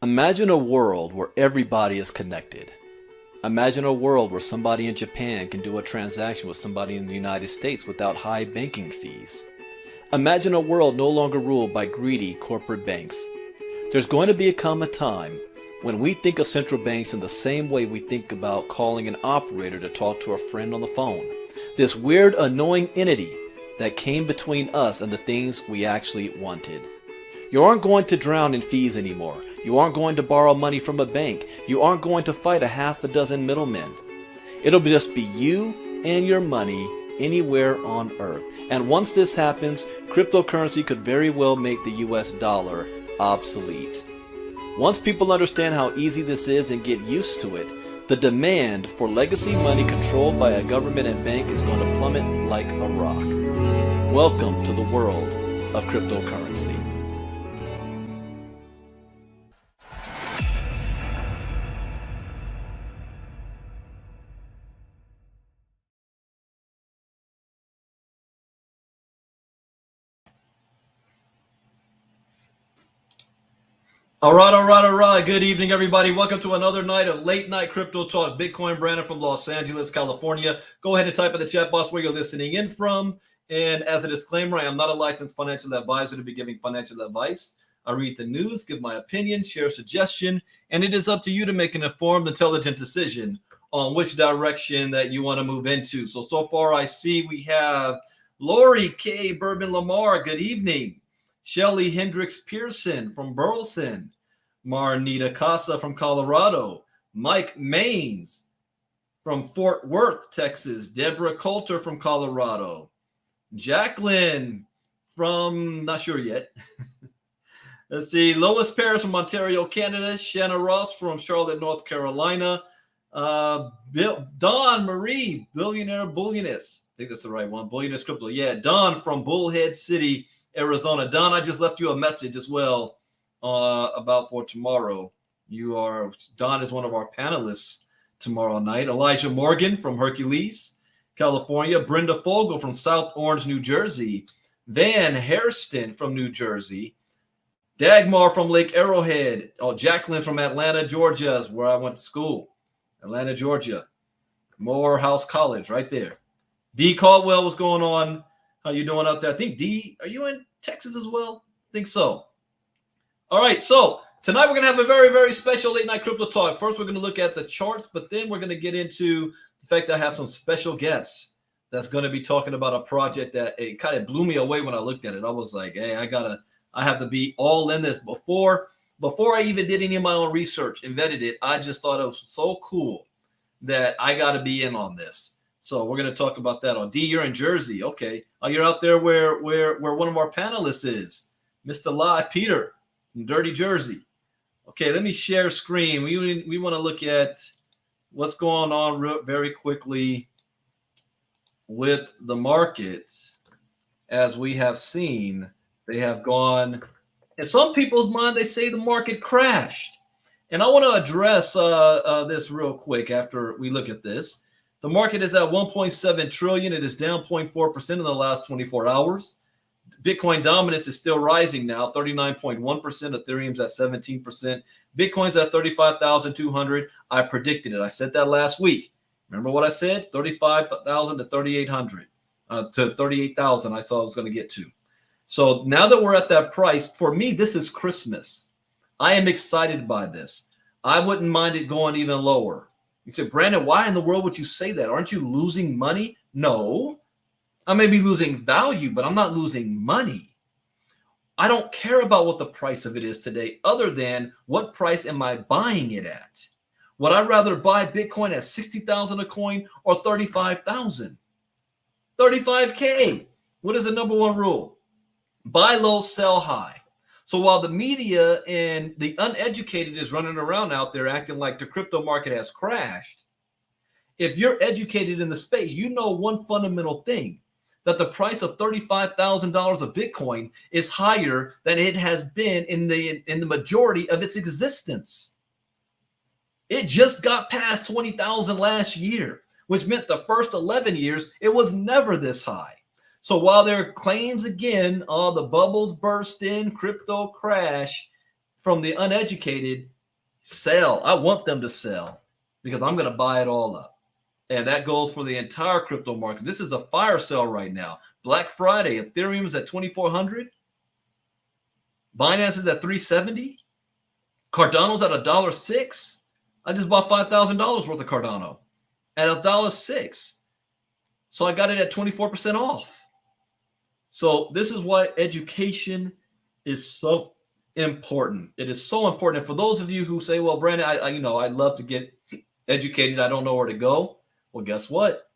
Imagine a world where everybody is connected. Imagine a world where somebody in Japan can do a transaction with somebody in the United States without high banking fees. Imagine a world no longer ruled by greedy corporate banks. There's going to become a time when we think of central banks in the same way we think about calling an operator to talk to a friend on the phone. This weird, annoying entity that came between us and the things we actually wanted. You aren't going to drown in fees anymore. You aren't going to borrow money from a bank. You aren't going to fight a half a dozen middlemen. It'll just be you and your money anywhere on earth. And once this happens, cryptocurrency could very well make the US dollar obsolete. Once people understand how easy this is and get used to it, the demand for legacy money controlled by a government and bank is going to plummet like a rock. Welcome to the world of cryptocurrency. All right. Good evening, everybody. Welcome to another night of late night crypto talk. Bitcoin Brandon from Los Angeles, California. Go ahead and type in the chat box where you're listening in from. And as a disclaimer, I am not a licensed financial advisor to be giving financial advice. I read the news, give my opinion, share a suggestion, and it is up to you to make an informed, intelligent decision on which direction that you want to move into. So far I see we have Lori K. Bourbon Lamar. Good evening. Shelly Hendricks Pearson from Burleson, Marnita Casa from Colorado, Mike Maines from Fort Worth, Texas, Deborah Coulter from Colorado, Jacqueline from, not sure yet. Let's see, Lois Paris from Ontario, Canada, Shanna Ross from Charlotte, North Carolina, Dawn Marie, Billionaire Bullionist. I think that's the right one, Bullionist Crypto. Yeah, Dawn from Bullhead City, Arizona. Don, I just left you a message as well about for tomorrow. Don is one of our panelists tomorrow night. Elijah Morgan from Hercules, California. Brenda Fogel from South Orange, New Jersey. Van Hairston from New Jersey. Dagmar from Lake Arrowhead. Oh, Jacqueline from Atlanta, Georgia is where I went to school. Atlanta, Georgia. Morehouse College right there. D. Caldwell, what's going on? How you doing out there? I think D, are you in Texas as well? I think so. All right, so tonight we're going to have a very, very special late night crypto talk. First, we're going to look at the charts, but then we're going to get into the fact that I have some special guests that's going to be talking about a project that it kind of blew me away when I looked at it. I was like, hey, I have to be all in this. Before I even did any of my own research and vetted it, I just thought it was so cool that I got to be in on this. So we're going to talk about that. D, you're in Jersey. Okay. You're out there where one of our panelists is, Mr. Lai Peter from Dirty Jersey. Okay, let me share screen. We want to look at what's going on very quickly with the markets. As we have seen, they have gone, in some people's mind, they say the market crashed. And I want to address this real quick after we look at this. The market is at 1.7 trillion. It is down 0.4% in the last 24 hours. Bitcoin dominance is still rising now, 39.1%. Ethereum's at 17%. Bitcoin's at 35,200. I predicted it. I said that last week. Remember what I said? 35,000 to 3,800 to 38,000 I saw I was going to get to. So now that we're at that price, for me, this is Christmas. I am excited by this. I wouldn't mind it going even lower. You said, Brandon, why in the world would you say that? Aren't you losing money? No, I may be losing value, but I'm not losing money. I don't care about what the price of it is today, other than what price am I buying it at? Would I rather buy Bitcoin at 60,000 a coin or 35,000? 35K. What is the number one rule? Buy low, sell high. So while the media and the uneducated is running around out there acting like the crypto market has crashed, if you're educated in the space, you know one fundamental thing, that the price of $35,000 of Bitcoin is higher than it has been in the majority of its existence. It just got past 20,000 last year, which meant the first 11 years, it was never this high. So while there are claims again, the bubbles burst in, crypto crash, from the uneducated sell. I want them to sell because I'm going to buy it all up. And that goes for the entire crypto market. This is a fire sale right now. Black Friday, Ethereum is at 2,400. Binance is at 370. Cardano's at $1.06. I just bought $5,000 worth of Cardano at $1.06. So I got it at 24% off. So this is why education is so important. It is so important. And for those of you who say, well, Brandon, I'd love to get educated. I don't know where to go. Well, guess what?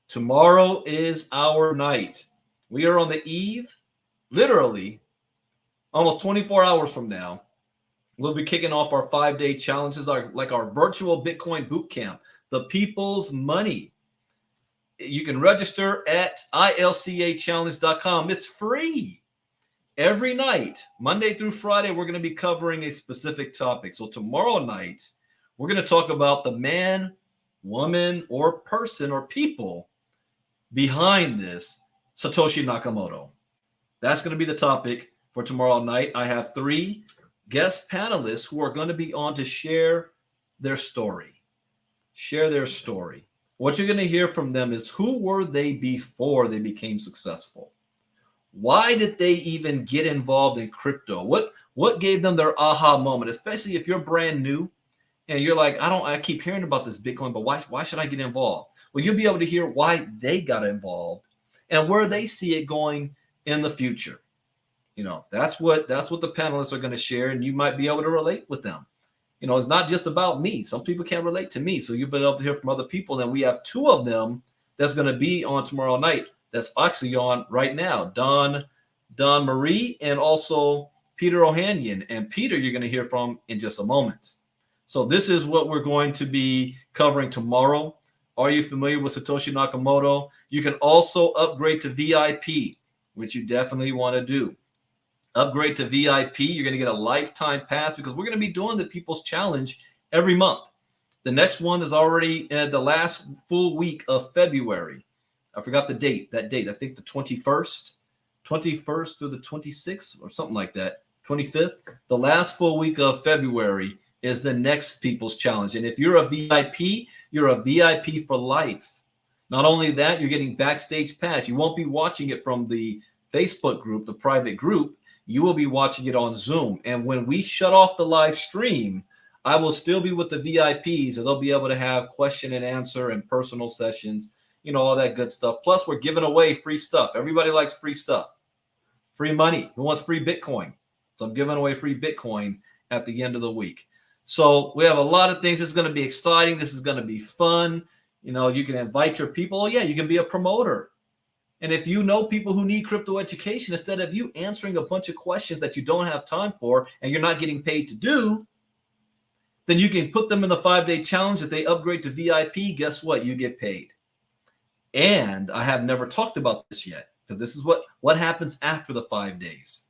Tomorrow is our night. We are on the eve, literally, almost 24 hours from now. We'll be kicking off our 5-day challenges, our virtual Bitcoin boot camp, the people's money. You can register at ilcachallenge.com. It's free. Every night, Monday through Friday, we're going to be covering a specific topic. So tomorrow night, we're going to talk about the man, woman, or person or people behind this, Satoshi Nakamoto. That's going to be the topic for tomorrow night. I have 3 guest panelists who are going to be on to share their story. What you're going to hear from them is who were they before they became successful? Why did they even get involved in crypto? What gave them their aha moment, especially if you're brand new and you're like, I keep hearing about this Bitcoin, but why should I get involved? Well, you'll be able to hear why they got involved and where they see it going in the future. That's what the panelists are going to share, and you might be able to relate with them. It's not just about me. Some people can't relate to me, so you'll be able to hear from other people. And we have 2 of them that's going to be on tomorrow night. That's actually on right now, Don Marie and also Peter Ohanian. And Peter, you're going to hear from in just a moment. So this is what we're going to be covering tomorrow. Are you familiar with Satoshi Nakamoto? You can also upgrade to VIP, which you definitely want to do. Upgrade to VIP. You're going to get a lifetime pass because we're going to be doing the People's Challenge every month. The next one is already the last full week of February. I forgot the date. That date, I think the 21st through the 26th or something like that. 25th. The last full week of February is the next People's Challenge. And if you're a VIP, you're a VIP for life. Not only that, you're getting backstage pass. You won't be watching it from the Facebook group, the private group. You will be watching it on Zoom. And when we shut off the live stream, I will still be with the VIPs, and they'll be able to have question and answer and personal sessions, all that good stuff. Plus, we're giving away free stuff. Everybody likes free stuff. Free money. Who wants free Bitcoin? So I'm giving away free Bitcoin at the end of the week. So we have a lot of things. This is going to be exciting. This is going to be fun. You can invite your people. Yeah, you can be a promoter. And if you know people who need crypto education, instead of you answering a bunch of questions that you don't have time for and you're not getting paid to do, then you can put them in the 5-day challenge. If they upgrade to VIP, guess what? You get paid. And I have never talked about this yet because this is what happens after the 5 days.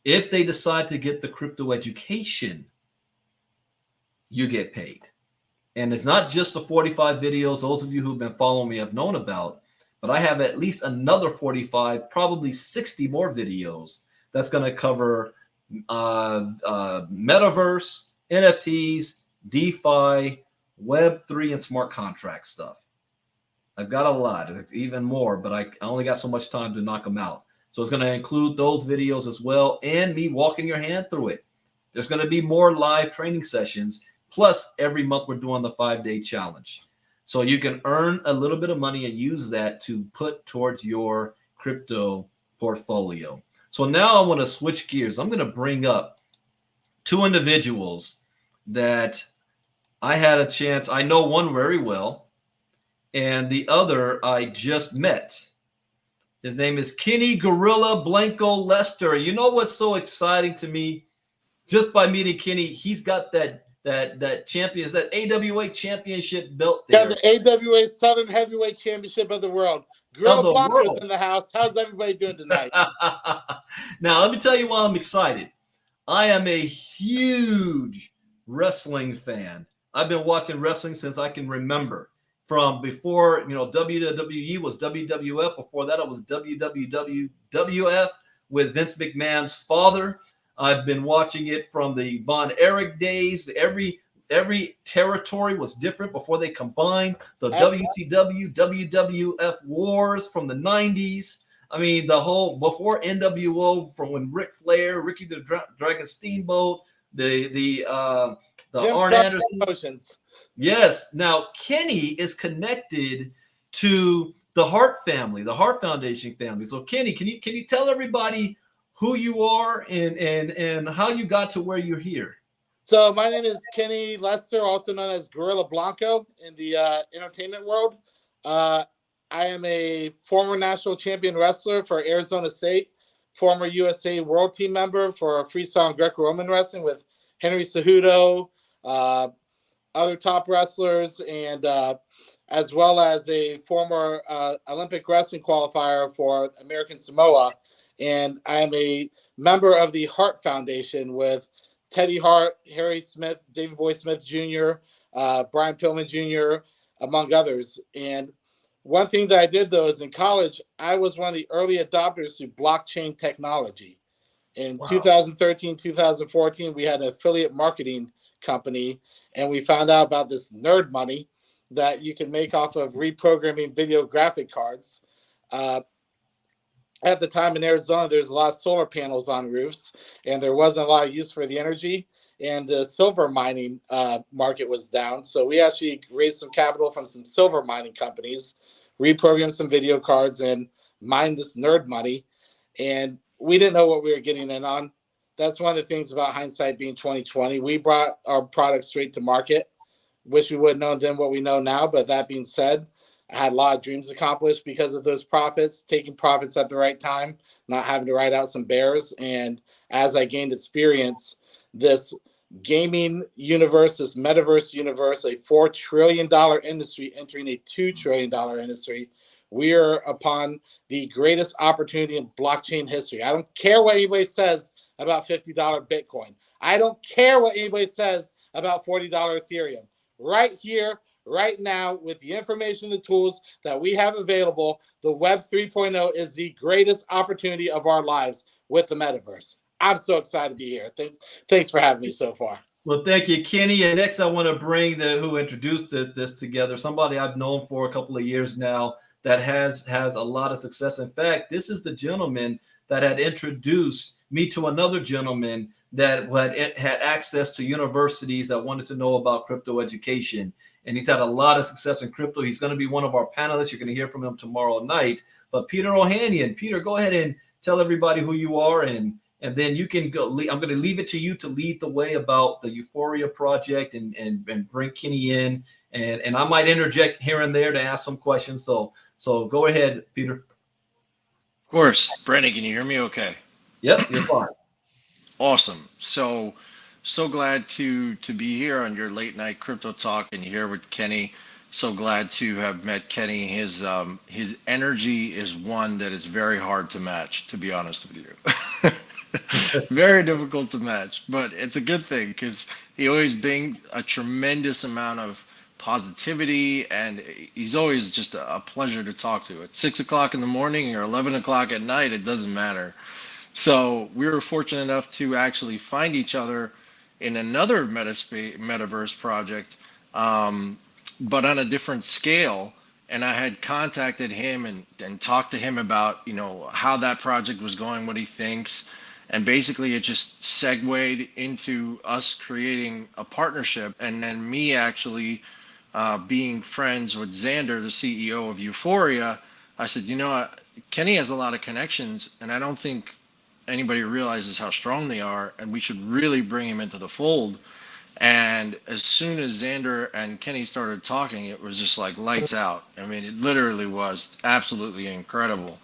If they decide to get the crypto education, you get paid. And it's not just the 45 videos those of you who've been following me have known about, but I have at least another 45, probably 60 more videos that's going to cover Metaverse, NFTs, DeFi, Web3, and smart contract stuff. I've got a lot, even more, but I only got so much time to knock them out. So it's going to include those videos as well and me walking your hand through it. There's going to be more live training sessions. Plus, every month we're doing the 5-day challenge. So you can earn a little bit of money and use that to put towards your crypto portfolio. So now I want to switch gears. I'm going to bring up 2 individuals that I had a chance. I know one very well, and the other I just met. His name is Kenny Gorilla Blanco Lester. You know what's so exciting to me? Just by meeting Kenny, he's got that champions, that AWA championship belt there. Yeah, the AWA Southern Heavyweight Championship of the world. Gorilla Blanco's in the house. How's everybody doing tonight? Now, let me tell you why I'm excited. I am a huge wrestling fan. I've been watching wrestling since I can remember. From before, WWE was WWF. Before that, it was WWF with Vince McMahon's father. I've been watching it from the Von Erich days. Every territory was different before they combined. The WCW, WWF wars from the 90s. I mean, the whole before NWO, from when Ric Flair, Ricky the Dragon Steamboat, the Jim Arn Crockett Anderson. Promotions. Yes. Now Kenny is connected to the Hart family, the Hart Foundation family. So Kenny, can you tell everybody who you are and how you got to where you're here? So my name is Kenny Lester, also known as Gorilla Blanco in the entertainment world. I am a former national champion wrestler for Arizona State, former USA World Team member for freestyle and Greco-Roman wrestling with Henry Cejudo, other top wrestlers, and as well as a former Olympic wrestling qualifier for American Samoa. And I am a member of the Hart Foundation with Teddy Hart, Harry Smith, David Boy Smith Jr., Brian Pillman Jr., among others. And one thing that I did, though, is in college, I was one of the early adopters to blockchain technology. In 2013, 2014, we had an affiliate marketing company, and we found out about this nerd money that you can make off of reprogramming video graphic cards. At the time in Arizona, there's a lot of solar panels on roofs, and there wasn't a lot of use for the energy, and the silver mining market was down. So we actually raised some capital from some silver mining companies, reprogrammed some video cards, and mined this nerd money. And we didn't know what we were getting in on. That's one of the things about hindsight being 2020. We brought our product straight to market. Wish we would have known then what we know now. But that being said, I had a lot of dreams accomplished because of those profits, taking profits at the right time, not having to write out some bears. And as I gained experience, this gaming universe, this metaverse universe, a $4 trillion industry entering a $2 trillion industry, we are upon the greatest opportunity in blockchain history. I don't care what anybody says about $50 Bitcoin. I don't care what anybody says about $40 Ethereum. Right here, right now, with the information, the tools that we have available, the Web 3.0 is the greatest opportunity of our lives with the metaverse. I'm so excited to be here. Thanks for having me so far. Well, thank you, Kenny. And next, I want to bring who introduced this together, somebody I've known for a couple of years now that has a lot of success. In fact, this is the gentleman that had introduced me to another gentleman that had access to universities that wanted to know about crypto education. And he's had a lot of success in crypto. He's going to be one of our panelists. You're going to hear from him tomorrow night. But Peter Ohanian, Peter, go ahead and tell everybody who you are, and then you can go. I'm going to leave it to you to lead the way about the Uphoria Project and bring Kenny in. And I might interject here and there to ask some questions. So go ahead, Peter. Of course. Brandon, can you hear me okay? Yep, you're fine. Awesome. So glad to be here on your late night crypto talk and here with Kenny. So glad to have met Kenny. His energy is one that is very hard to match, to be honest with you. Very difficult to match, but it's a good thing because he always brings a tremendous amount of positivity, and he's always just a pleasure to talk to. At 6 o'clock in the morning or 11 o'clock at night, it doesn't matter. So we were fortunate enough to actually find each other in another metaverse project, but on a different scale. And I had contacted him and talked to him about, how that project was going, what he thinks. And basically it just segued into us creating a partnership, and then me actually being friends with Xander, the CEO of Uphoria. I said, Kenny has a lot of connections, and I don't think anybody realizes how strong they are, and we should really bring him into the fold. And as soon as Xander and Kenny started talking, it was just like lights out. I mean, it literally was absolutely incredible.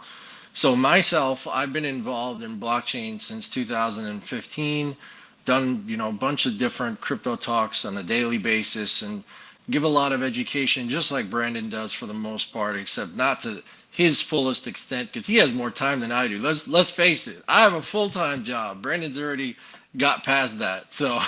So myself, I've been involved in blockchain since 2015, done, a bunch of different crypto talks on a daily basis, and give a lot of education, just like Brandon does for the most part, except not to his fullest extent, because he has more time than I do. Let's face it. I have a full-time job. Brandon's already got past that, so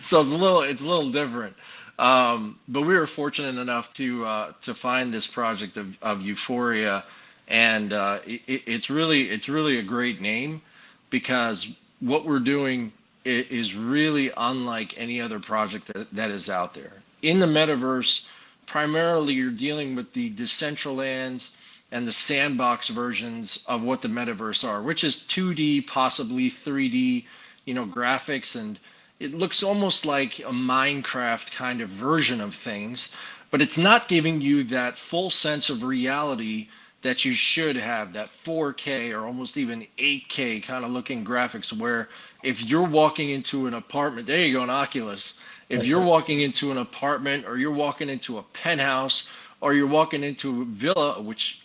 so it's a little different. But we were fortunate enough to find this project of Uphoria, and it's really a great name, because what we're doing is really unlike any other project that is out there. In the metaverse, primarily you're dealing with the Decentralands and the sandbox versions of what the metaverse are, which is 2D, possibly 3D, graphics, and it looks almost like a Minecraft kind of version of things, but it's not giving you that full sense of reality that you should have, that 4K or almost even 8K kind of looking graphics, where if you're walking into an apartment, there you go, an Oculus. If you're walking into an apartment, or you're walking into a penthouse, or you're walking into a villa, which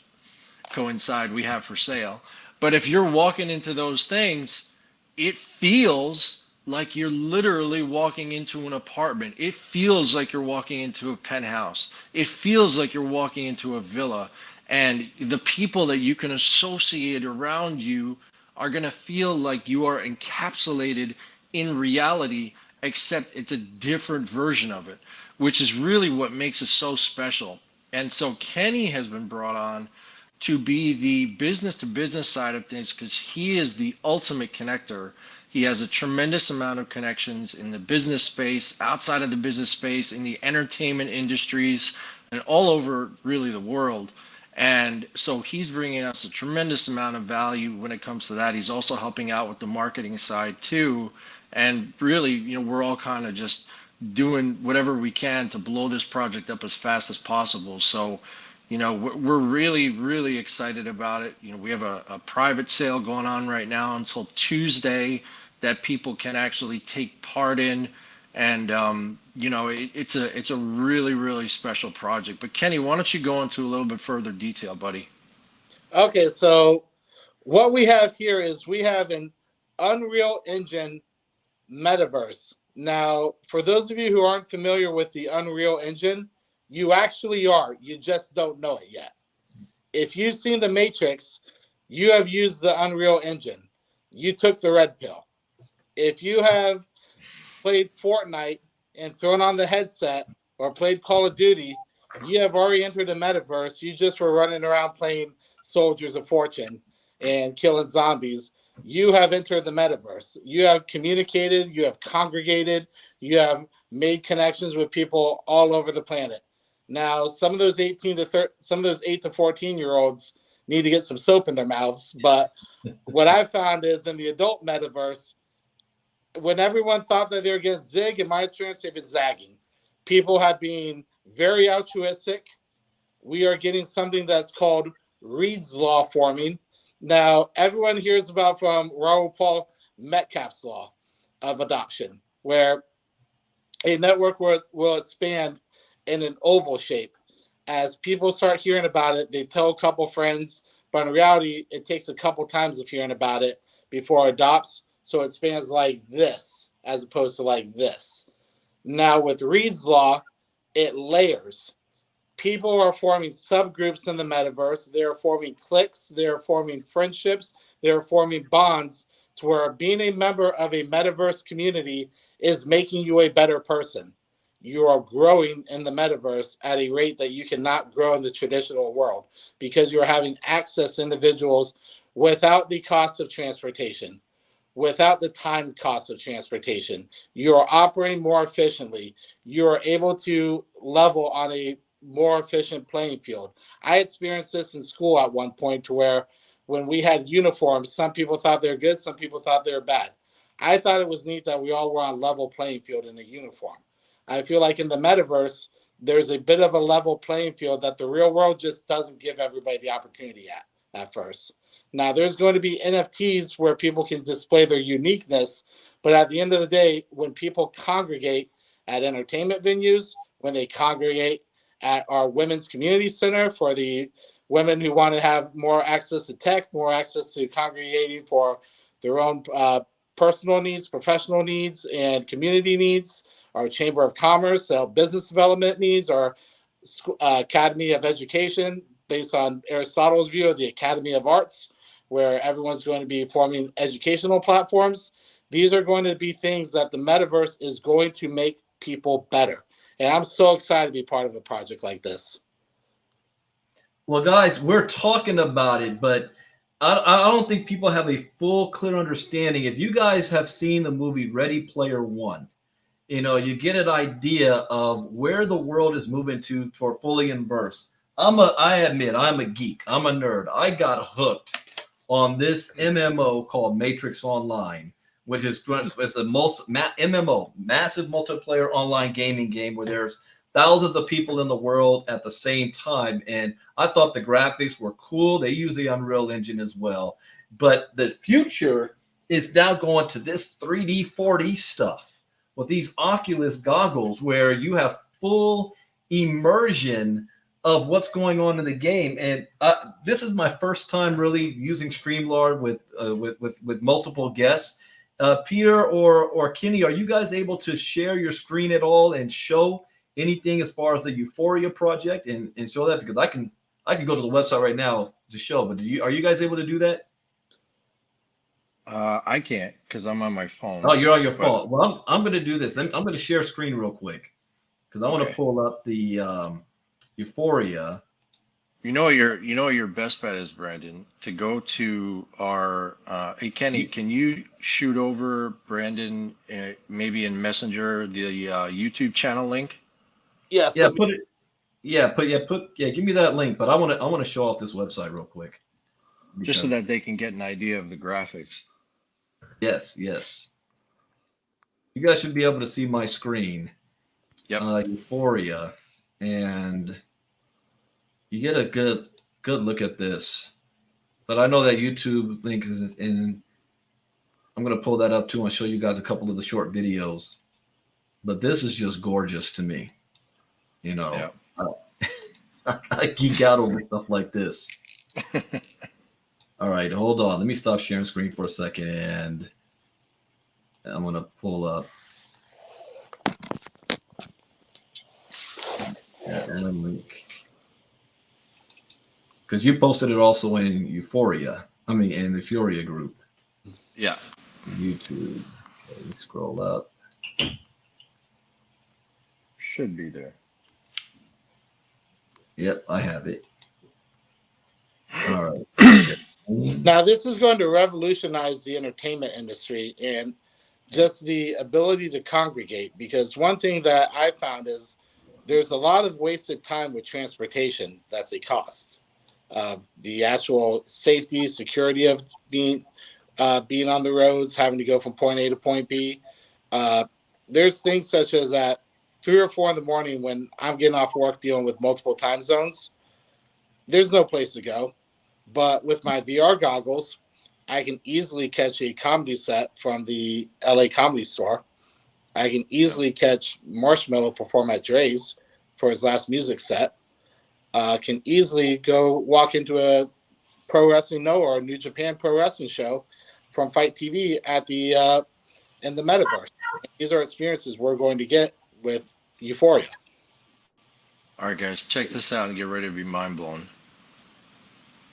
coincide we have for sale, but if you're walking into those things, it feels like you're literally walking into an apartment. It feels like you're walking into a penthouse. It feels like you're walking into a villa. And the people that you can associate around you are going to feel like you are encapsulated in reality, except it's a different version of it, which is really what makes it so special. And so Kenny has been brought on to be the business to business side of things, because he is the ultimate connector. He has a tremendous amount of connections in the business space, outside of the business space, in the entertainment industries, and all over really the world. And so he's bringing us a tremendous amount of value when it comes to that. He's also helping out with the marketing side too. And really, we're all kind of just doing whatever we can to blow this project up as fast as possible. So we're really, really excited about it. We have a private sale going on right now until Tuesday that people can actually take part in. And, it's a really, really special project. But Kenny, why don't you go into a little bit further detail, buddy? Okay, so what we have here is we have an Unreal Engine metaverse. Now, for those of you who aren't familiar with the Unreal Engine, you actually are. You just don't know it yet. If you've seen The Matrix, you have used the Unreal Engine. You took the red pill. If you have played Fortnite and thrown on the headset or played Call of Duty, you have already entered the metaverse. You just were running around playing Soldiers of Fortune and killing zombies. You have entered the metaverse. You have communicated, you have congregated, you have made connections with people all over the planet. Now, some of those 8 to 14-year-olds need to get some soap in their mouths, but what I found is in the adult metaverse, when everyone thought that they were getting zig, in my experience, they've been zagging. People have been very altruistic. We are getting something that's called Reed's Law forming. Now, everyone hears about from Raoul Paul Metcalf's Law of adoption, where a network will expand in an oval shape. As people start hearing about it, they tell a couple friends, but in reality, it takes a couple times of hearing about it before it adopts. So it spans like this as opposed to like this. Now with Reed's Law, it layers. People are forming subgroups in the metaverse. They're forming cliques. They're forming friendships. They're forming bonds to where being a member of a metaverse community is making you a better person. You are growing in the metaverse at a rate that you cannot grow in the traditional world because you're having access to individuals without the cost of transportation, without the time cost of transportation. You are operating more efficiently. You are able to level on a more efficient playing field. I experienced this in school at one point to where when we had uniforms, some people thought they were good, some people thought they were bad. I thought it was neat that we all were on level playing field in a uniform. I feel like in the metaverse, there's a bit of a level playing field that the real world just doesn't give everybody the opportunity at first. Now, there's going to be NFTs where people can display their uniqueness, but at the end of the day, when people congregate at entertainment venues, when they congregate at our Women's Community Center for the women who want to have more access to tech, more access to congregating for their own personal needs, professional needs, and community needs, our Chamber of Commerce, our business development needs, our Academy of Education, based on Aristotle's view of the Academy of Arts, where everyone's going to be forming educational platforms. These are going to be things that the metaverse is going to make people better. And I'm so excited to be part of a project like this. Well, guys, we're talking about it, but I don't think people have a full, clear understanding. If you guys have seen the movie Ready Player One, you get an idea of where the world is moving to for fully immersed. I admit, I'm a geek. I'm a nerd. I got hooked on this MMO called Matrix Online, which is the most MMO, massive multiplayer online gaming game where there's thousands of people in the world at the same time. And I thought the graphics were cool. They use the Unreal Engine as well. But the future is now going to this 3D, 4D stuff with these Oculus goggles where you have full immersion of what's going on in the game. And this is my first time really using StreamYard with multiple guests. Peter or Kenny, are you guys able to share your screen at all and show anything as far as the Uphoria project and show that? Because I can go to the website right now to show, but are you guys able to do that? I can't because I'm on my phone. Oh, you're on your phone. Well, I'm going to do this. I'm going to share screen real quick because I want to pull up the Uphoria. You know what your best bet is, Brandon, to go to our hey Kenny, can you shoot over Brandon maybe in Messenger the YouTube channel link? Yes. Yeah, give me that link, but I want to show off this website real quick. Just so that they can get an idea of the graphics. Yes. You guys should be able to see my screen. Yep. Uphoria, and you get a good look at this. But I know that YouTube link is in. I'm going to pull that up too and show you guys a couple of the short videos. But this is just gorgeous to me. Yep. I geek out over stuff like this. All right, hold on. Let me stop sharing screen for a second, and I'm going to pull up. And a link. Because you posted it also in Uphoria. I mean, in the Uphoria group. Yeah. YouTube. Okay, let me scroll up. Should be there. Yep, I have it. All right. Now, this is going to revolutionize the entertainment industry and just the ability to congregate. Because one thing that I found is there's a lot of wasted time with transportation that's a cost. The actual safety, security of being on the roads, having to go from point A to point B. There's things such as at 3 or 4 in the morning when I'm getting off work dealing with multiple time zones, there's no place to go. But with my VR goggles, I can easily catch a comedy set from the LA Comedy Store. I can easily catch Marshmello perform at Dre's for his last music set. Can easily go walk into a Pro Wrestling Noah or New Japan Pro Wrestling show from Fight TV at the in the Metaverse. These are experiences we're going to get with Uphoria. All right, guys, check this out and get ready to be mind blown.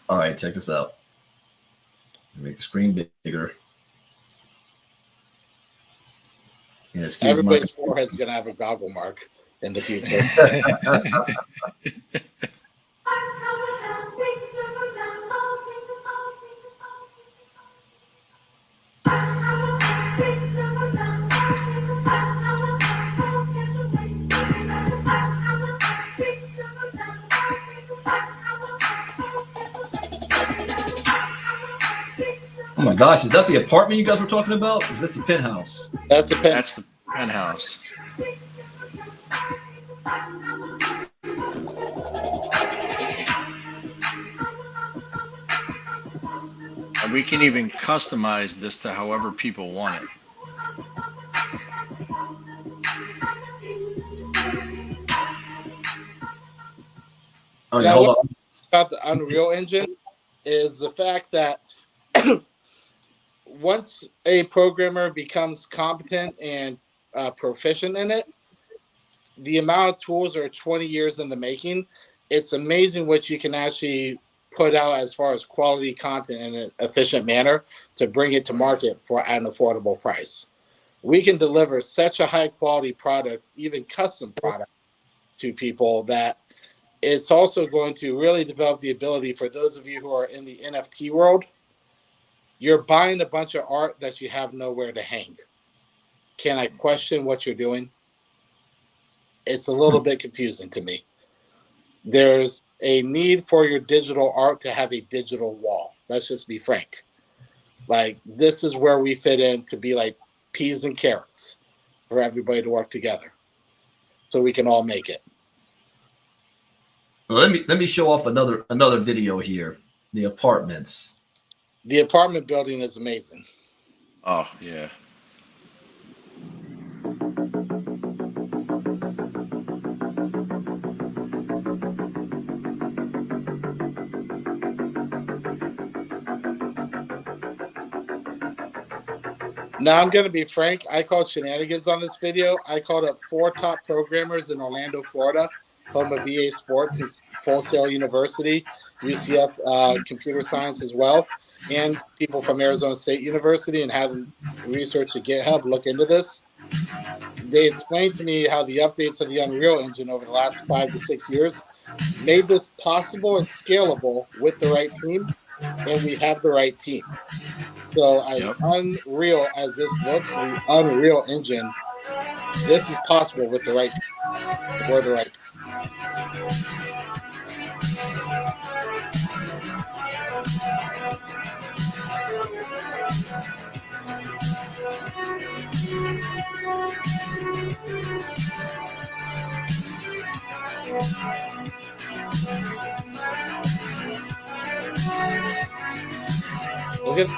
All right, check this out. Make the screen bigger. Yeah, everybody's forehead's going to have a goggle mark in the future. Oh my gosh, is that the apartment you guys were talking about? Or is this the penthouse? That's the penthouse. And we can even customize this to however people want it. Oh, yeah, hold on. About the Unreal Engine is the fact that once a programmer becomes competent and proficient in it, the amount of tools are 20 years in the making. It's amazing what you can actually put out as far as quality content in an efficient manner to bring it to market for an affordable price. We can deliver such a high quality product, even custom product, to people that it's also going to really develop the ability for those of you who are in the NFT world You're buying a bunch of art that you have nowhere to hang. Can I question what you're doing? It's a little bit confusing to me. There's a need for your digital art to have a digital wall. Let's just be frank. Like, this is where we fit in to be like peas and carrots for everybody to work together so we can all make it. Well, let me show off another video here. The apartments. The apartment building is amazing. Oh yeah. Now, I'm going to be frank. I called shenanigans on this video. I called up 4 top programmers in Orlando, Florida, home of VA Sports and Full Sail University, UCF Computer Science as well, and people from Arizona State University, and had them research at GitHub look into this. They explained to me how the updates of the Unreal Engine over the last 5 to 6 years made this possible and scalable with the right team, and we have the right team. So as unreal as this looks, the Unreal Engine, this is possible with the right team. We're the right team. Look at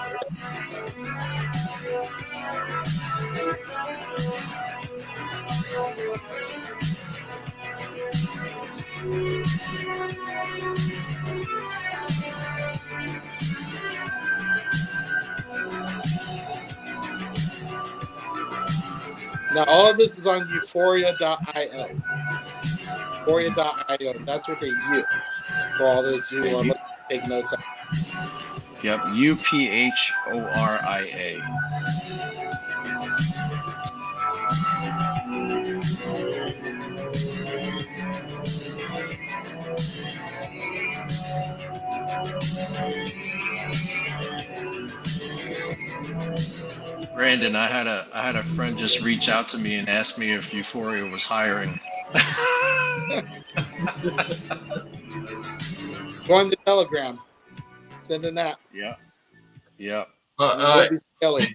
now, all of this is on Uphoria.io. Uphoria.io. That's what they use for all those who are looking to take notes. Yep. UPHORIA. Brandon, I had a friend just reach out to me and ask me if Uphoria was hiring. Join the Telegram. Send an app. Yeah. Yeah. We'll be scaling.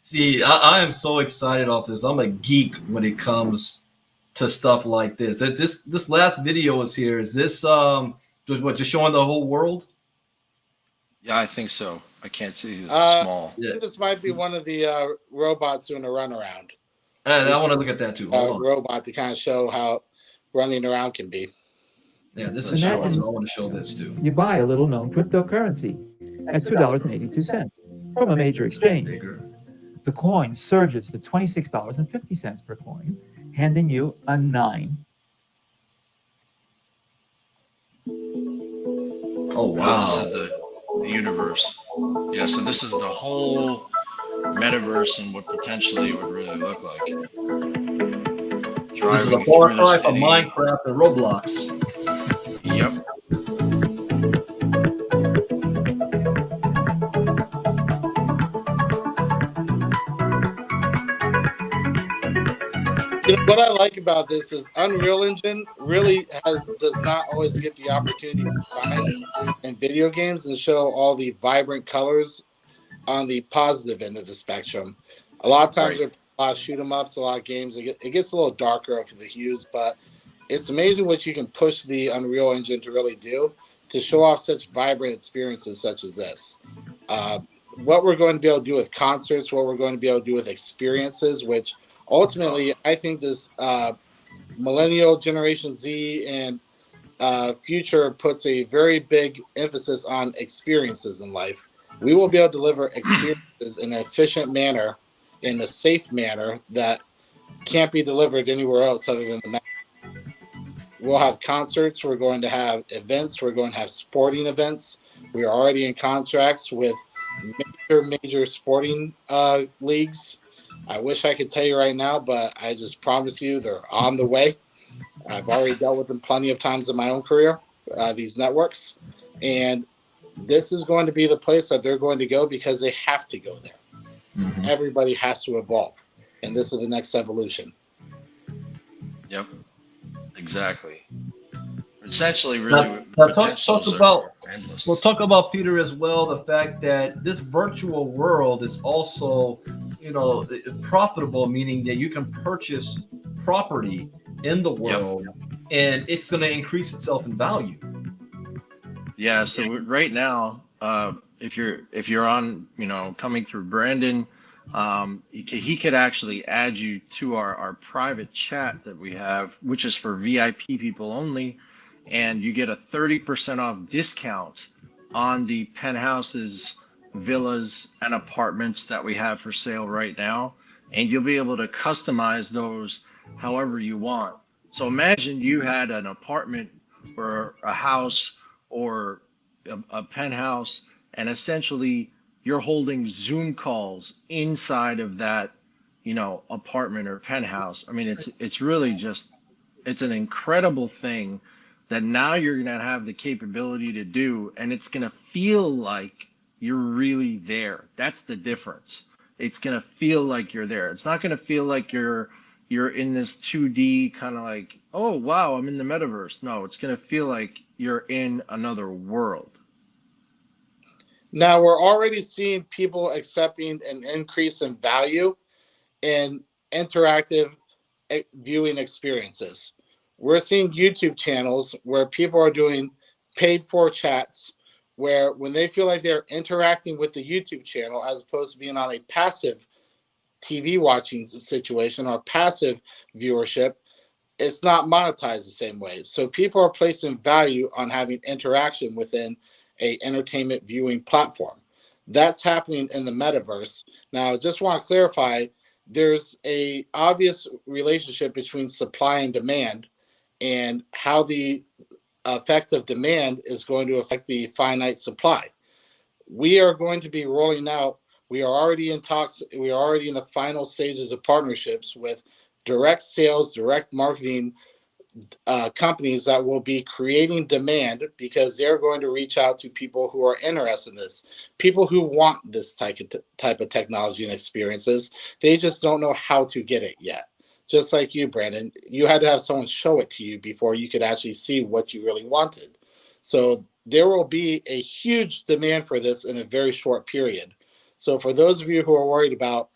See, I am so excited off this. I'm a geek when it comes to stuff like this. This last video is here. Is this just showing the whole world? Yeah, I think so. I can't see. It's small. I think this might be one of the robots doing a runaround. And I want to look at that too. Robot to kind of show how running around can be. Yeah, this is short, so I want to show this too. You buy a little known cryptocurrency at $2.82 from a major exchange. The coin surges to $26.50 per coin, handing you a 9. Oh wow! This is the universe. Yeah, so this is the whole metaverse and what potentially it would really look like. This is a far cry from Minecraft and Roblox. Yep. What I like about this is Unreal Engine really does not always get the opportunity to shine in video games and show all the vibrant colors on the positive end of the spectrum. A lot of times there are a lot of shoot 'em ups, a lot of games. It gets a little darker for the hues, but it's amazing what you can push the Unreal Engine to really do to show off such vibrant experiences such as this. What we're going to be able to do with concerts, what we're going to be able to do with experiences, which ultimately, I think this millennial Generation Z and future puts a very big emphasis on experiences in life. We will be able to deliver experiences in an efficient manner, in a safe manner that can't be delivered anywhere else other than the map. We'll have concerts. We're going to have events. We're going to have sporting events. We are already in contracts with major sporting leagues. I wish I could tell you right now, but I just promise you they're on the way. I've already dealt with them plenty of times in my own career, these networks. And this is going to be the place that they're going to go because they have to go there. Mhm. Everybody has to evolve, and this is the next evolution. Yep, exactly. Essentially, really, Now, the talk potentials about, are endless. we'll talk about, Peter, as well, the fact that this virtual world is also, profitable, meaning that you can purchase property in the Yep. world and it's going to increase itself in value. Yeah. So right now, if you're on, coming through Brandon, he could actually add you to our private chat that we have, which is for VIP people only, and you get a 30% off discount on the penthouses, villas, and apartments that we have for sale right now, and you'll be able to customize those however you want. So imagine you had an apartment or a house or a penthouse, and essentially you're holding Zoom calls inside of that, apartment or penthouse. I mean, it's really just, it's an incredible thing that now you're going to have the capability to do, and it's going to feel like you're really there. That's the difference. It's going to feel like you're there. It's not going to feel like you're in this 2D kind of like, oh wow, I'm in the metaverse. No, it's going to feel like you're in another world. Now we're already seeing people accepting an increase in value in interactive viewing experiences. We're seeing YouTube channels where people are doing paid for chats where when they feel like they're interacting with the YouTube channel as opposed to being on a passive TV watching situation or passive viewership, it's not monetized the same way. So people are placing value on having interaction within a entertainment viewing platform. That's happening in the metaverse. Now, I just want to clarify, there's a obvious relationship between supply and demand and how the effect of demand is going to affect the finite supply. We are going to be rolling out, we are already in talks, we are already in the final stages of partnerships with direct sales, direct marketing companies that will be creating demand because they're going to reach out to people who are interested in this, people who want this type of technology and experiences. They just don't know how to get it yet. Just like you, Brandon, you had to have someone show it to you before you could actually see what you really wanted. So there will be a huge demand for this in a very short period. So for those of you who are worried about,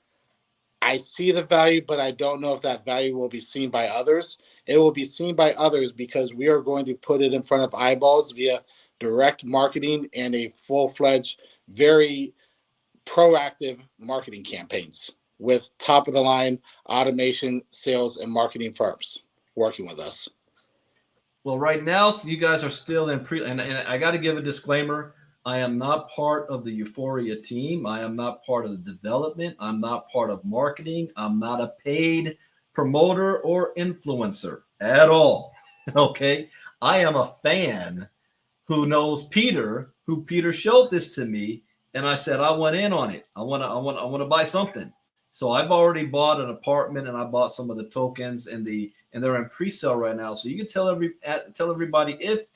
I see the value, but I don't know if that value will be seen by others. It will be seen by others because we are going to put it in front of eyeballs via direct marketing and a full-fledged, very proactive marketing campaigns with top-of-the-line automation, sales, and marketing firms working with us. Well, right now, so you guys are still in and I got to give a disclaimer. I am not part of the Uphoria team. I am not part of the development. I'm not part of marketing. I'm not a paid promoter or influencer at all. Okay. I am a fan who knows Peter, who Peter showed this to me. And I said, I want in on it. I want to buy something. So I've already bought an apartment and I bought some of the tokens and they're in pre-sale right now. So you can tell everybody if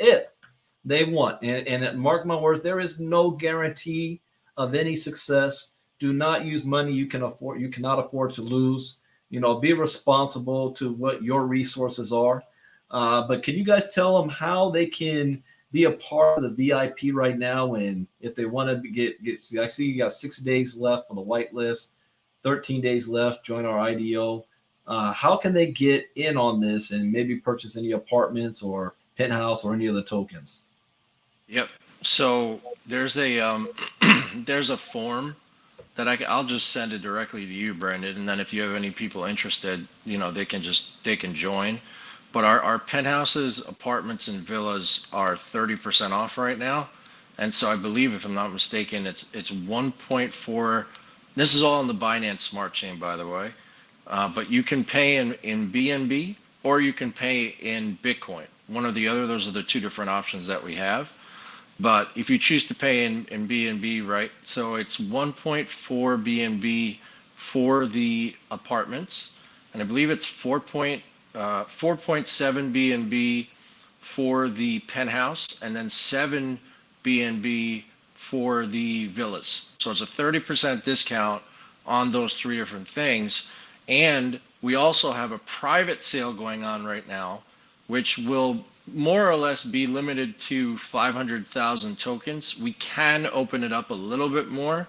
they want. And mark my words, there is no guarantee of any success. Do not use money you cannot afford to lose. Be responsible to what your resources are. But can you guys tell them how they can be a part of the VIP right now? And if they want to get I see you got 6 days left for the whitelist, 13 days left, join our IDO. How can they get in on this and maybe purchase any apartments or penthouse or any of the tokens? Yep. So there's a there's a form that I'll just send it directly to you, Brandon, and then if you have any people interested, they can join. But our penthouses, apartments, and villas are 30% off right now, and so I believe, if I'm not mistaken, it's 1.4. This is all on the Binance Smart Chain, by the way. But you can pay in BNB or you can pay in Bitcoin. One or the other. Those are the two different options that we have. But if you choose to pay in BNB, right? So it's 1.4 BNB for the apartments, and I believe it's 4.7 BNB for the penthouse, and then 7 BNB for the villas. So it's a 30% discount on those three different things. And we also have a private sale going on right now, which will more or less be limited to 500,000 tokens. We can open it up a little bit more,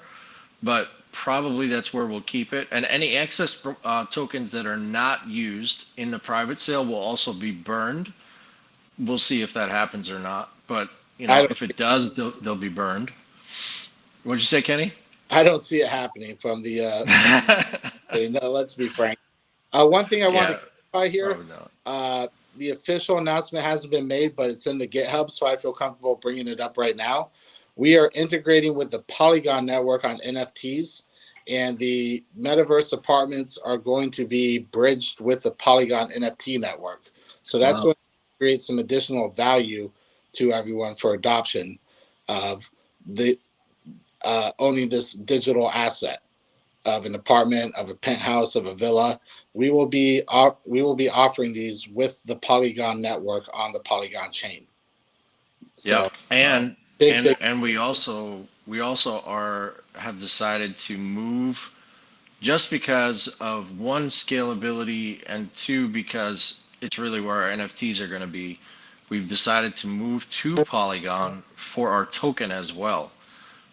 but probably that's where we'll keep it. And any excess tokens that are not used in the private sale will also be burned. We'll see if that happens or not. But if it does, they'll be burned. What'd you say, Kenny? I don't see it happening from the. No, let's be frank. One thing I want to clarify here. The official announcement hasn't been made, but it's in the GitHub, so I feel comfortable bringing it up right now. We are integrating with the Polygon network on NFTs, and the Metaverse apartments are going to be bridged with the Polygon NFT network. So that's going to create some additional value to everyone for adoption of the owning this digital asset of an apartment, of a penthouse, of a villa. We will be offering these with the Polygon network on the Polygon chain. So, and we also have decided to move, just because of one, scalability, and two, because it's really where our NFTs are going to be. We've decided to move to Polygon for our token as well.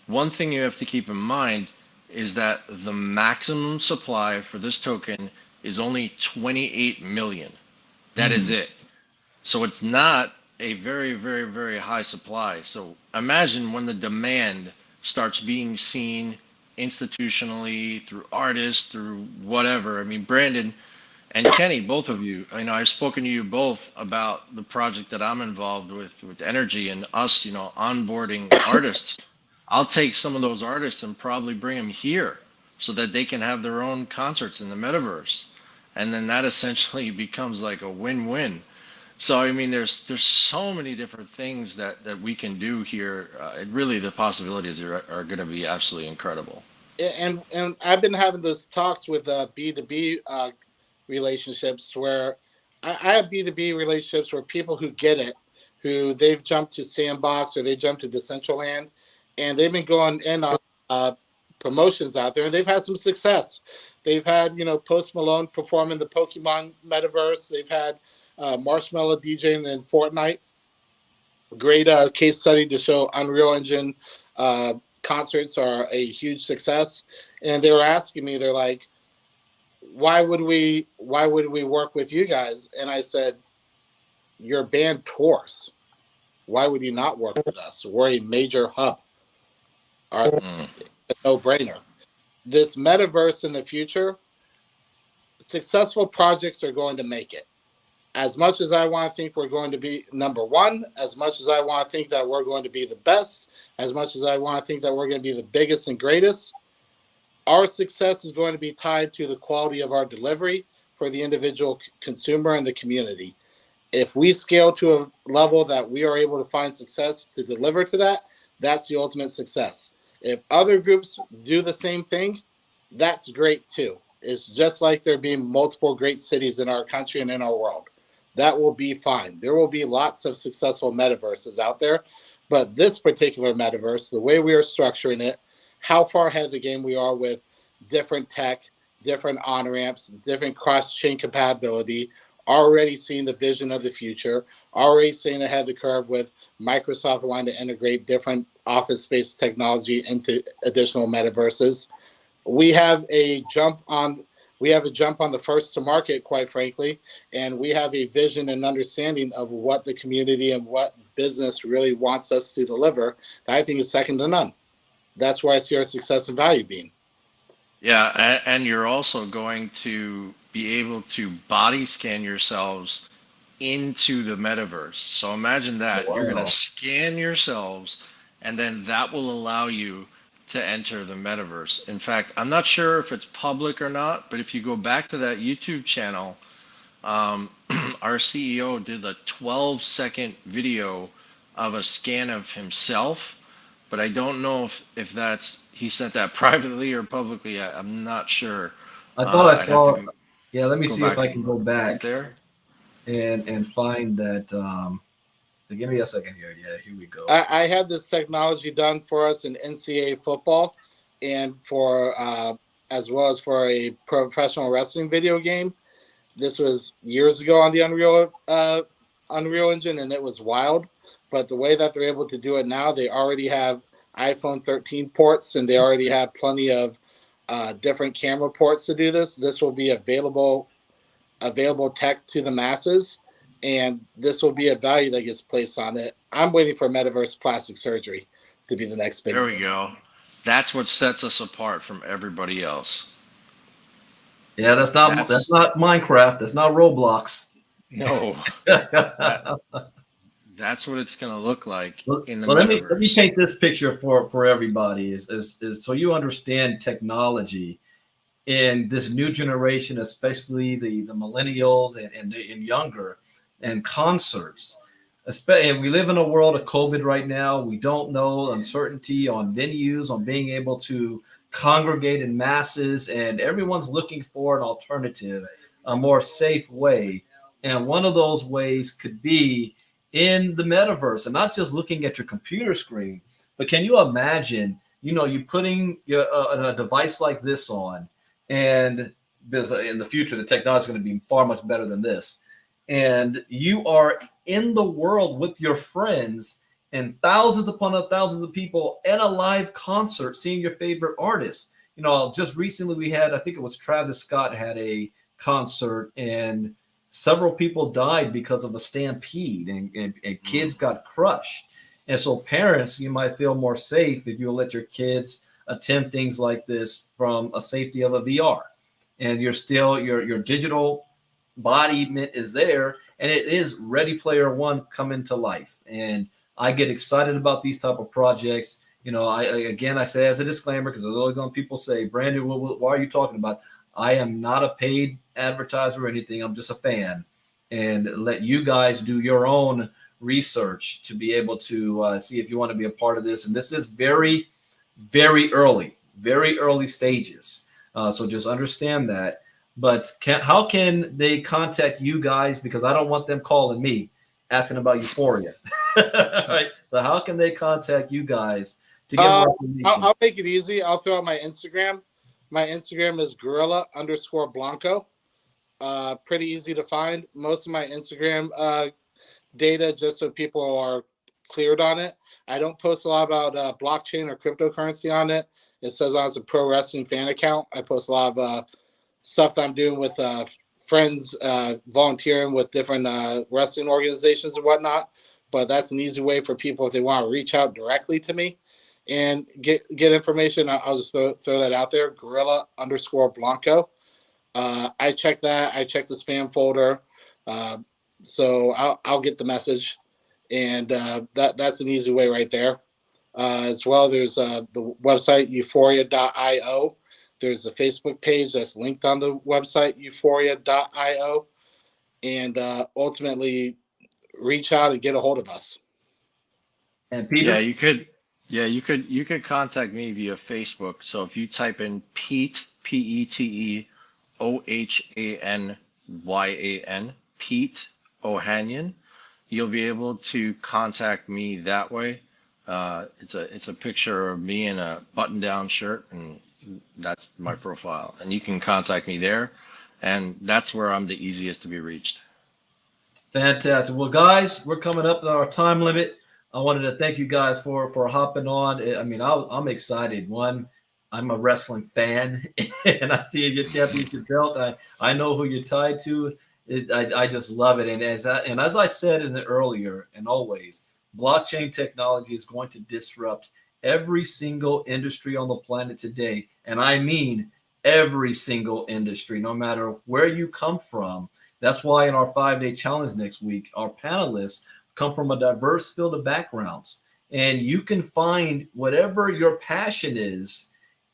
One thing you have to keep in mind is that the maximum supply for this token is only 28 million. That is it. So it's not a very, very, very high supply. So imagine when the demand starts being seen institutionally, through artists, through whatever. I mean, Brandon and Kenny, both of you, I've spoken to you both about the project that I'm involved with Energy, and us, onboarding artists. I'll take some of those artists and probably bring them here so that they can have their own concerts in the metaverse. And then that essentially becomes like a win-win. So, I mean, there's so many different things that we can do here. Really, the possibilities are going to be absolutely incredible. And I've been having those talks with B2B relationships where I have B2B relationships where people who get it, who they've jumped to Sandbox or they jumped to Decentraland, and they've been going in on promotions out there, and they've had some success. They've had, Post Malone perform in the Pokemon metaverse. They've had Marshmallow DJing in Fortnite. Great case study to show Unreal Engine concerts are a huge success. And they were asking me, they're like, why would we work with you guys? And I said, your band tours. Why would you not work with us? We're a major hub. A no-brainer. This metaverse in the future, successful projects are going to make it. As much as I want to think we're going to be number one, as much as I want to think that we're going to be the best, as much as I want to think that we're going to be the biggest and greatest, our success is going to be tied to the quality of our delivery for the individual consumer and the community. If we scale to a level that we are able to find success to deliver to that, that's the ultimate success. If other groups do the same thing, that's great too. It's just like there being multiple great cities in our country and in our world. That will be fine. There will be lots of successful metaverses out there, but this particular metaverse, the way we are structuring it, how far ahead of the game we are with different tech, different on-ramps, different cross-chain compatibility, already seeing the vision of the future, already seeing ahead of the curve with Microsoft wanting to integrate different office space technology into additional metaverses. We have a jump on the first to market, quite frankly, and we have a vision and understanding of what the community and what business really wants us to deliver that I think is second to none. That's where I see our success and value being. Yeah, and you're also going to be able to body scan yourselves into the metaverse. So imagine that. Wow. You're going to scan yourselves, and then that will allow you to enter the metaverse. In fact, I'm not sure if it's public or not, but if you go back to that YouTube channel, our CEO did a 12-second video of a scan of himself, but I don't know if that's, he sent that privately or publicly. I'm not sure. I thought I saw. Yeah, let me see if I can go back there and find that. So give me a second here. Yeah, here we go. I had this technology done for us in NCAA football, and for as well as for a professional wrestling video game. This was years ago on the Unreal Engine, and it was wild. But the way that they're able to do it now, they already have iPhone 13 ports, and they already have plenty of different camera ports to do this. This will be available tech to the masses, and this will be a value that gets placed on it. I'm waiting for metaverse plastic surgery to be the next big There thing. we go. That's what sets us apart from everybody else. Yeah, that's not Minecraft. That's not Roblox. No. That's what it's going to look like in the let metaverse. me paint this picture for everybody is so you understand technology in this new generation, especially the millennials and younger, and concerts. And we live in a world of COVID right now. We don't know, uncertainty on venues, on being able to congregate in masses, and everyone's looking for an alternative, a more safe way. And one of those ways could be in the metaverse, and not just looking at your computer screen, but can you imagine, you putting a device like this on, and because in the future, the technology is going to be far much better than this. And you are in the world with your friends and thousands upon thousands of people at a live concert, seeing your favorite artists. Just recently we had, I think it was Travis Scott had a concert, and several people died because of a stampede, and kids got crushed. And so parents, you might feel more safe if you let your kids attempt things like this from a safety of a VR, and you're still your digital embodiment is there, and it is Ready Player One coming to life. And I get excited about these type of projects. I say as a disclaimer, because there's always going to people say, Brandon, why are you talking about? I am not a paid advertiser or anything. I'm just a fan, and let you guys do your own research to be able to see if you want to be a part of this. And this is very, very early stages. So just understand that. But how can they contact you guys? Because I don't want them calling me asking about Uphoria. Right? So how can they contact you guys to get more information? I'll make it easy. I'll throw out my Instagram. My Instagram is gorilla_blanco. Pretty easy to find. Most of my Instagram data, just so people are cleared on it. I don't post a lot about blockchain or cryptocurrency on it. It says it's a pro wrestling fan account. I post a lot of stuff that I'm doing with friends, volunteering with different wrestling organizations and whatnot. But that's an easy way for people if they want to reach out directly to me and get information. I'll just throw that out there, gorilla_blanco. I check that. I check the spam folder. So I'll get the message. And that's an easy way right there. As well, there's the website, euphoria.io. There's a Facebook page that's linked on the website, euphoria.io. And ultimately, reach out and get a hold of us. And Peter? You could contact me via Facebook. So if you type in Pete, P-E-T-E, O-H-A-N-Y-A-N, Pete Ohanian, you'll be able to contact me that way. It's a picture of me in a button-down shirt, and that's my profile. And you can contact me there, and that's where I'm the easiest to be reached. Fantastic. Well, guys, we're coming up on our time limit. I wanted to thank you guys for hopping on. I mean, I'm excited. One, I'm a wrestling fan, and I see your championship belt. I know who you're tied to. I just love it. And as I said in the earlier, and always, blockchain technology is going to disrupt every single industry on the planet today. And I mean every single industry, no matter where you come from. That's why in our 5-day challenge next week, our panelists come from a diverse field of backgrounds. And you can find whatever your passion is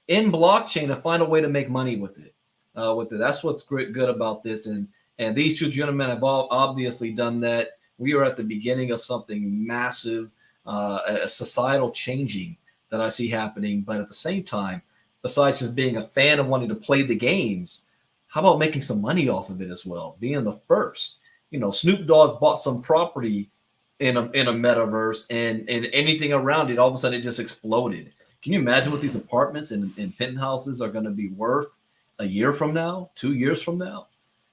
in blockchain and find a way to make money with it. That's what's good about this. And these two gentlemen have all obviously done that. We are at the beginning of something massive, a societal changing that I see happening. But at the same time, besides just being a fan and wanting to play the games, how about making some money off of it as well? Being the first. Snoop Dogg bought some property in a metaverse, and anything around it, all of a sudden it just exploded. Can you imagine what these apartments and penthouses are going to be worth a year from now, 2 years from now?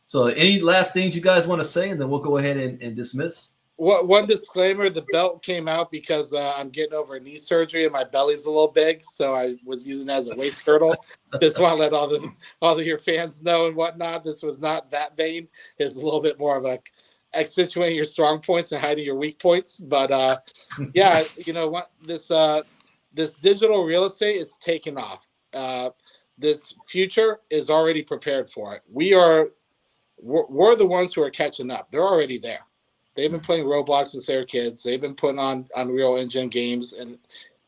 So any last things you guys want to say, and then we'll go ahead and dismiss? One disclaimer, the belt came out because I'm getting over knee surgery and my belly's a little big, so I was using it as a waist girdle. Just want to let all of your fans know and whatnot. This was not that vain. It's a little bit more of a accentuating your strong points and hiding your weak points. But yeah, you know what, this digital real estate is taking off. This future is already prepared for it. We're the ones who are catching up. They're already there. They've been playing Roblox since they were kids. They've been putting on Unreal Engine games and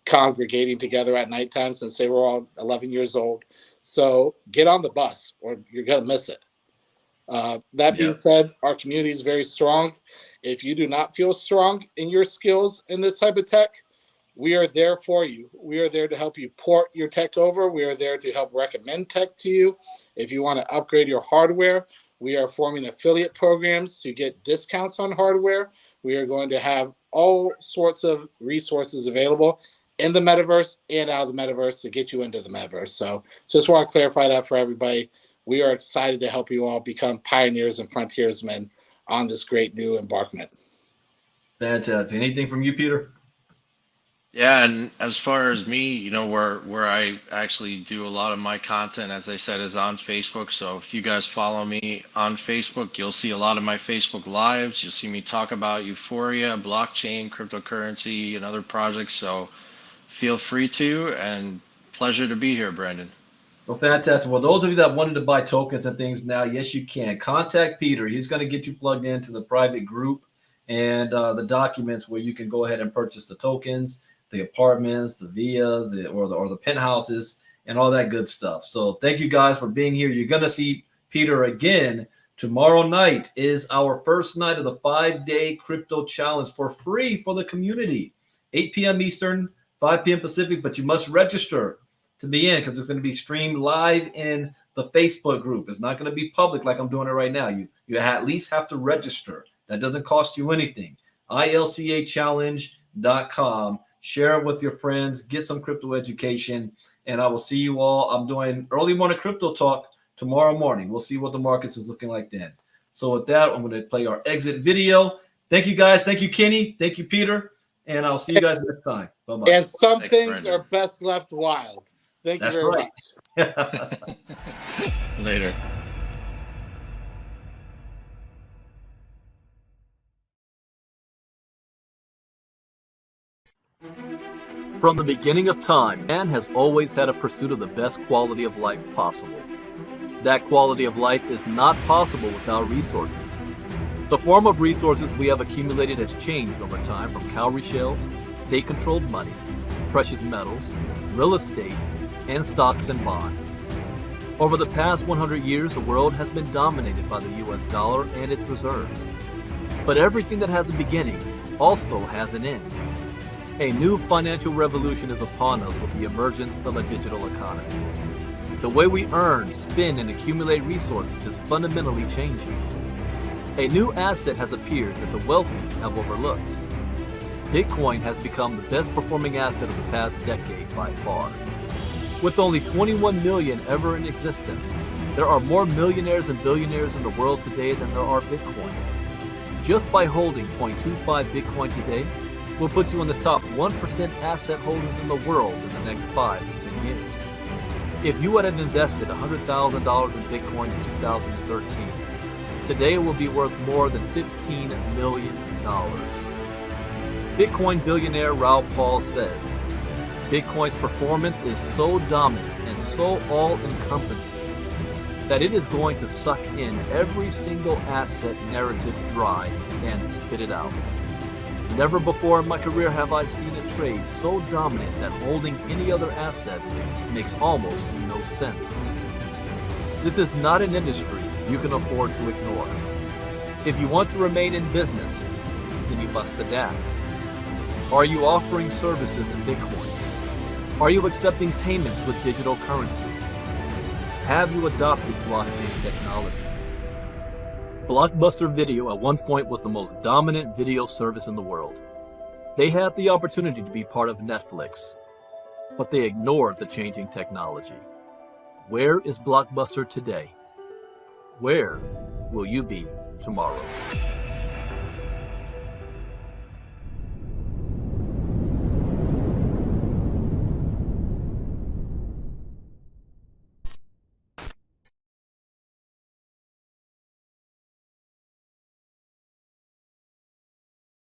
congregating together at nighttime since they were all 11 years old. So get on the bus or you're going to miss it. That being said, our community is very strong. If you do not feel strong in your skills in this type of tech, we are there for you. We are there to help you port your tech over. We are there to help recommend tech to you. If you want to upgrade your hardware, we are forming affiliate programs to get discounts on hardware. We are going to have all sorts of resources available in the metaverse and out of the metaverse to get you into the metaverse. So just want to clarify that for everybody. We are excited to help you all become pioneers and frontiersmen on this great new embarkment. Fantastic. Anything from you, Peter? Yeah, and as far as me, you know, where I actually do a lot of my content, as I said, is on Facebook. So if you guys follow me on Facebook, you'll see a lot of my Facebook lives. You'll see me talk about Uphoria, blockchain, cryptocurrency, and other projects. So feel free to, and pleasure to be here, Brandon. Well, fantastic. Well, those of you that wanted to buy tokens and things now, yes, you can. Contact Peter. He's going to get you plugged into the private group and the documents where you can go ahead and purchase the tokens, the apartments, the villas, or the penthouses, and all that good stuff. So thank you guys for being here. You're going to see Peter again. Tomorrow night is our first night of the 5-day crypto challenge for free for the community. 8 p.m. Eastern, 5 p.m. Pacific, but you must register to be in because it's going to be streamed live in the Facebook group. It's not going to be public like I'm doing it right now. You at least have to register. That doesn't cost you anything. ilcachallenge.com. Share it with your friends, get some crypto education, and I will see you all. I'm doing early morning crypto talk tomorrow morning. We'll see what the markets is looking like then. So with that, I'm going to play our exit video. Thank you, guys. Thank you, Kenny. Thank you, Peter. And I'll see you guys next time. Bye-bye. And some Thanks, things Brandon. are best left wild. Thank That's you very right. much. Later. From the beginning of time, man has always had a pursuit of the best quality of life possible. That quality of life is not possible without resources. The form of resources we have accumulated has changed over time from cowrie shells, state-controlled money, precious metals, real estate, and stocks and bonds. Over the past 100 years, the world has been dominated by the US dollar and its reserves. But everything that has a beginning also has an end. A new financial revolution is upon us with the emergence of a digital economy. The way we earn, spend, and accumulate resources is fundamentally changing. A new asset has appeared that the wealthy have overlooked. Bitcoin has become the best performing asset of the past decade by far. With only 21 million ever in existence, there are more millionaires and billionaires in the world today than there are Bitcoin. Just by holding 0.25 Bitcoin today, will put you in the top 1% asset holders in the world in the next 5 to 10 years. If you would have invested $100,000 in Bitcoin in 2013, today it will be worth more than $15 million. Bitcoin billionaire Raoul Pal says, Bitcoin's performance is so dominant and so all-encompassing that it is going to suck in every single asset narrative dry and spit it out. Never before in my career have I seen a trade so dominant that holding any other assets makes almost no sense. This is not an industry you can afford to ignore. If you want to remain in business, then you must adapt. Are you offering services in Bitcoin? Are you accepting payments with digital currencies? Have you adopted blockchain technology? Blockbuster Video at one point was the most dominant video service in the world. They had the opportunity to be part of Netflix, but they ignored the changing technology. Where is Blockbuster today? Where will you be tomorrow?